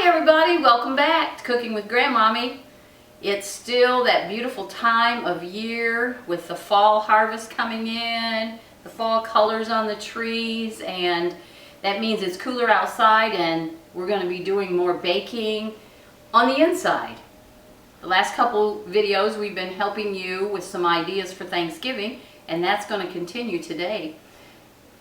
Hi everybody, welcome back to Cooking with Grandmommy. It's still that beautiful time of year with the fall harvest coming in, the fall colors on the trees, and that means it's cooler outside and we're going to be doing more baking on the inside. The last couple videos we've been helping you with some ideas for Thanksgiving, and that's going to continue today.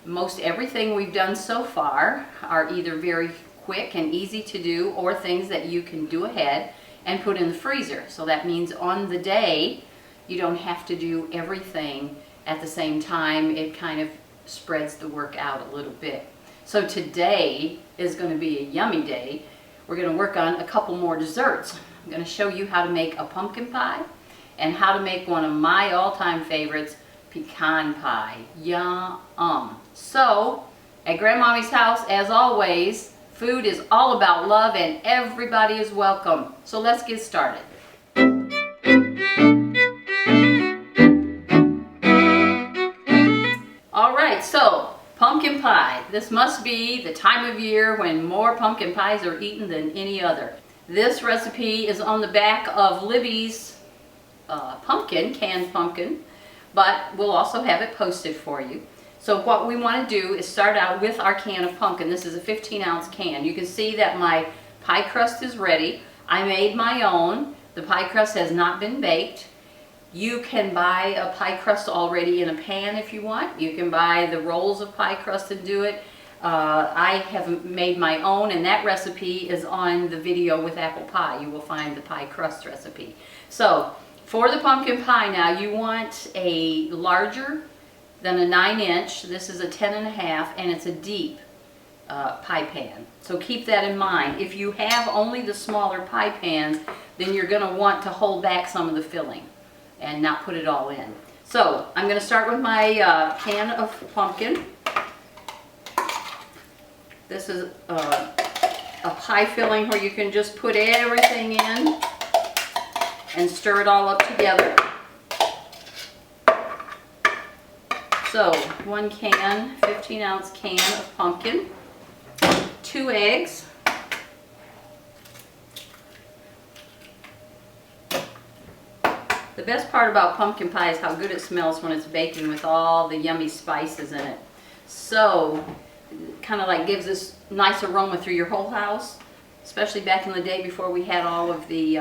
Most everything we've done so far are either very quick and easy to do or things that you can do ahead and put in the freezer. So that means on the day you don't have to do everything at the same time. It kind of spreads the work out a little bit. So today is going to be a yummy day. We're going to work on a couple more desserts. I'm going to show you how to make a pumpkin pie and how to make one of my all-time favorites, pecan pie. Yum! So at Grandmommy's house, as always, food is all about love and everybody is welcome. So let's get started. Alright, so pumpkin pie. This must be the time of year when more pumpkin pies are eaten than any other. This recipe is on the back of Libby's canned pumpkin, but we'll also have it posted for you. So what we want to do is start out with our can of pumpkin. This is a 15-ounce can. You can see that my pie crust is ready. I made my own. The pie crust has not been baked. You can buy a pie crust already in a pan if you want. You can buy the rolls of pie crust and do it. I have made my own, and that recipe is on the video with apple pie. You will find the pie crust recipe. So for the pumpkin pie now, you want a larger than a 9-inch. This is a 10.5, and it's a deep pie pan. So keep that in mind. If you have only the smaller pie pans, then you're going to want to hold back some of the filling and not put it all in. So I'm going to start with my can of pumpkin. This is a pie filling where you can just put everything in and stir it all up together. So, 1 can, 15-ounce can of pumpkin, 2 eggs, the best part about pumpkin pie is how good it smells when it's baking with all the yummy spices in it. So, kind of like gives this nice aroma through your whole house, especially back in the day before we had all of the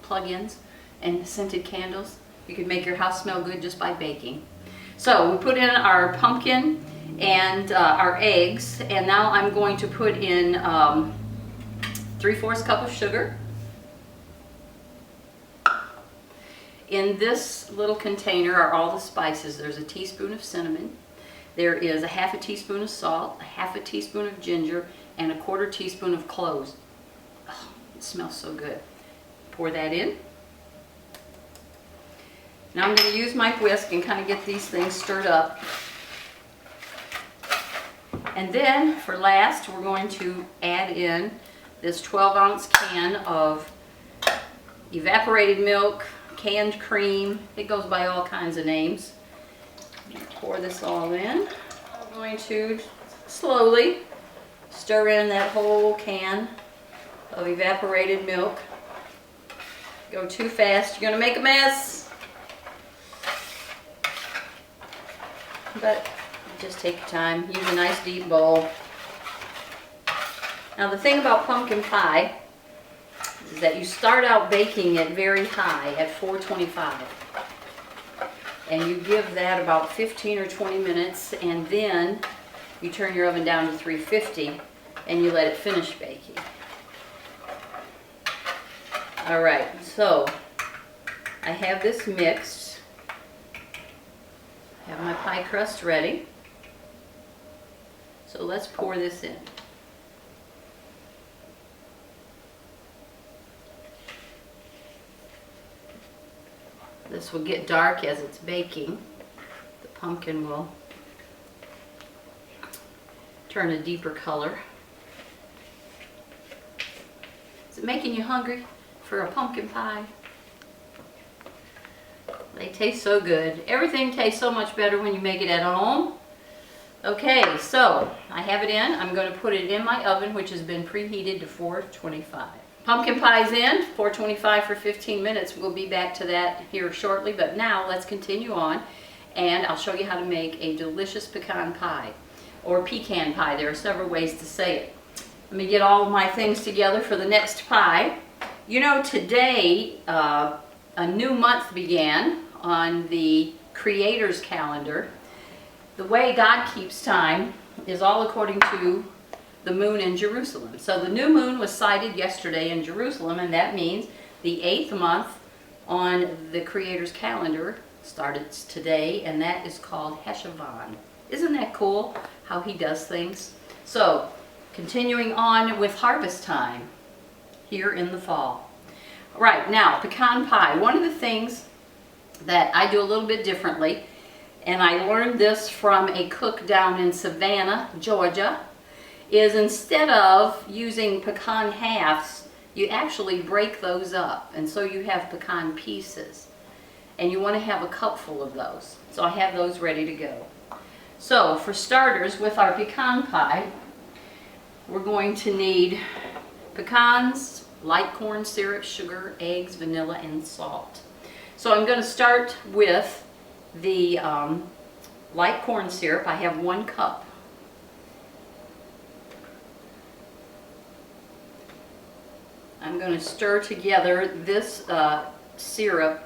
plug-ins and scented candles. You could make your house smell good just by baking. So we put in our pumpkin and our eggs, and now I'm going to put in 3/4 cup of sugar. In this little container are all the spices. There's a teaspoon of cinnamon, there is a 1/2 teaspoon of salt, a 1/2 teaspoon of ginger, and a 1/4 teaspoon of cloves. Oh, it smells so good. Pour that in. Now I'm going to use my whisk and kind of get these things stirred up. And then for last, we're going to add in this 12-ounce can of evaporated milk, canned cream. It goes by all kinds of names. Pour this all in. I'm going to slowly stir in that whole can of evaporated milk. Go too fast, you're going to make a mess. But just take your time. Use a nice deep bowl. Now the thing about pumpkin pie is that you start out baking it very high at 425. And you give that about 15 or 20 minutes, and then you turn your oven down to 350 and you let it finish baking. Alright, so I have this mixed. I have my pie crust ready. So let's pour this in. This will get dark as it's baking. The pumpkin will turn a deeper color. Is it making you hungry for a pumpkin pie? They taste so good. Everything tastes so much better when you make it at home. Okay, so I have it in. I'm going to put it in my oven, which has been preheated to 425. Pumpkin pie's in, 425 for 15 minutes. We'll be back to that here shortly, but now let's continue on, and I'll show you how to make a delicious pecan pie, or pecan pie. There are several ways to say it. Let me get all of my things together for the next pie. You know, today a new month began on the Creator's calendar. The way God keeps time is all according to the moon in Jerusalem. So the new moon was sighted yesterday in Jerusalem, and that means the 8th month on the Creator's calendar started today, and that is called Heshvan. Isn't that cool how he does things? So continuing on with harvest time here in the fall. Right, now pecan pie. One of the things that I do a little bit differently, and I learned this from a cook down in Savannah, Georgia, is instead of using pecan halves, you actually break those up, and so you have pecan pieces. And you want to have a cupful of those. So I have those ready to go. So for starters, with our pecan pie, we're going to need pecans, light corn syrup, sugar, eggs, vanilla, and salt. So I'm going to start with the light corn syrup. I have 1 cup. I'm going to stir together this syrup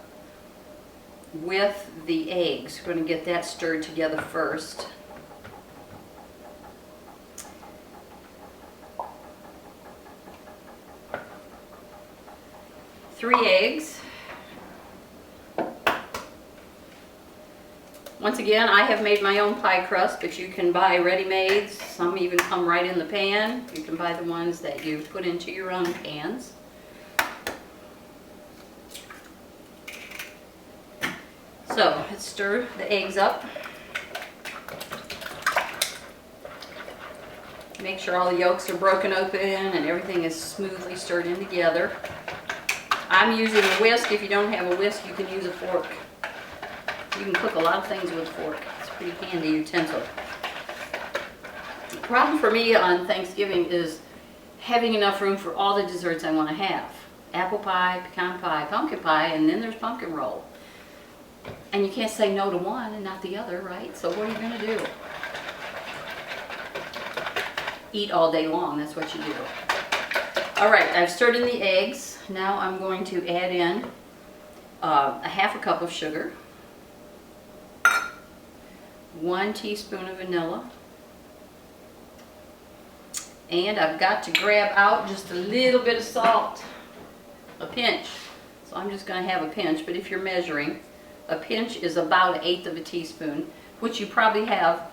with the eggs. We're going to get that stirred together first. Three eggs. Once again, I have made my own pie crust, but you can buy ready-mades. Some even come right in the pan. You can buy the ones that you put into your own pans. So let's stir the eggs up. Make sure all the yolks are broken open and everything is smoothly stirred in together. I'm using a whisk. If you don't have a whisk, you can use a fork. You can cook a lot of things with a fork. It's a pretty handy utensil. The problem for me on Thanksgiving is having enough room for all the desserts I want to have. Apple pie, pecan pie, pumpkin pie, and then there's pumpkin roll. And you can't say no to one and not the other, right? So what are you going to do? Eat all day long, that's what you do. Alright, I've stirred in the eggs. Now I'm going to add in a 1/2 cup of sugar, 1 teaspoon of vanilla, and I've got to grab out just a little bit of salt, a pinch. So I'm just going to have a pinch, but if you're measuring, a pinch is about 1/8 of a teaspoon, which you probably have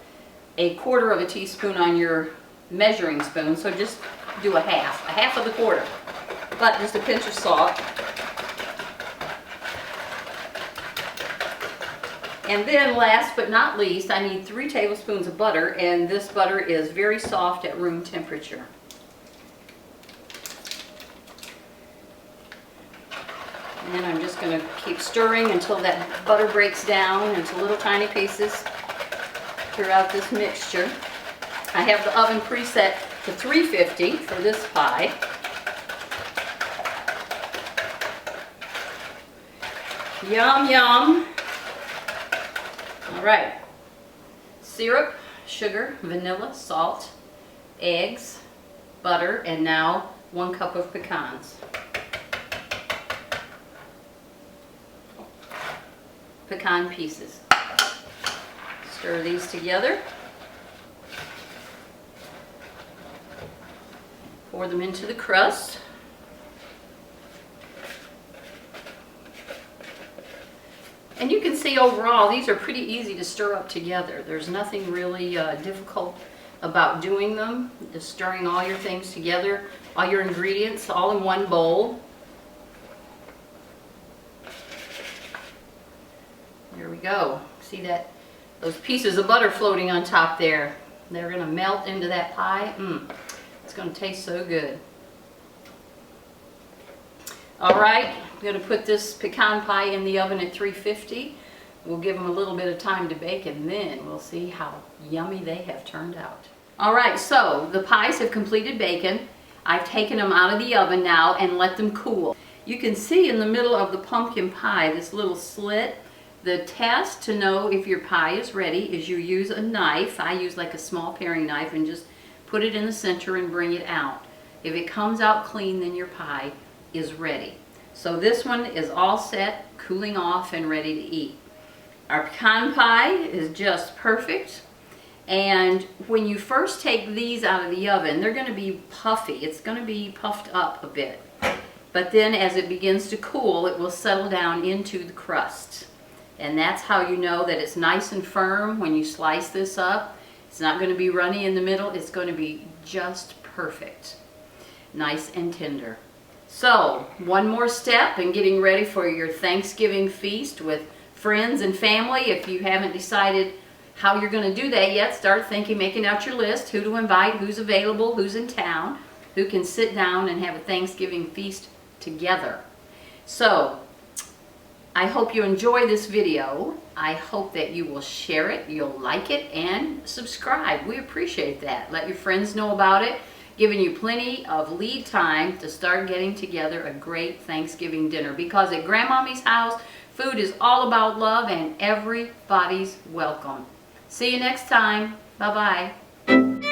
1/4 of a teaspoon on your measuring spoon, so just do a half of the quarter, but just a pinch of salt. And then last but not least, I need 3 tablespoons of butter, and this butter is very soft at room temperature. And then I'm just going to keep stirring until that butter breaks down into little tiny pieces throughout this mixture. I have the oven preset to 350 for this pie. Yum, yum. All right. Syrup, sugar, vanilla, salt, eggs, butter, and now 1 cup of pecans. Pecan pieces. Stir these together. Pour them into the crust. And you can see overall these are pretty easy to stir up together. There's nothing really difficult about doing them. Just stirring all your things together, all your ingredients all in one bowl. There we go. See that? Those pieces of butter floating on top there. They're going to melt into that pie. It's going to taste so good. Alright, I'm going to put this pecan pie in the oven at 350 We'll give them a little bit of time to bake and then we'll see how yummy they have turned out. All right, so the pies have completed baking. I've taken them out of the oven now and let them cool. You can see in the middle of the pumpkin pie this little slit. The test to know if your pie is ready is you use a knife. I use like a small paring knife and just put it in the center and bring it out. If it comes out clean, then your pie is ready. So this one is all set, cooling off and ready to eat. Our pecan pie is just perfect. And when you first take these out of the oven, they're going to be puffy. It's going to be puffed up a bit. But then as it begins to cool, it will settle down into the crust. And that's how you know that it's nice and firm when you slice this up. It's not going to be runny in the middle. It's going to be just perfect. Nice and tender. So, one more step in getting ready for your Thanksgiving feast with friends and family. If you haven't decided how you're going to do that yet, start thinking, making out your list, who to invite, who's available, who's in town, who can sit down and have a Thanksgiving feast together. So, I hope you enjoy this video. I hope that you will share it, you'll like it, and subscribe. We appreciate that. Let your friends know about it, giving you plenty of lead time to start getting together a great Thanksgiving dinner. Because at Grandmommy's house, food is all about love and everybody's welcome. See you next time. Bye-bye.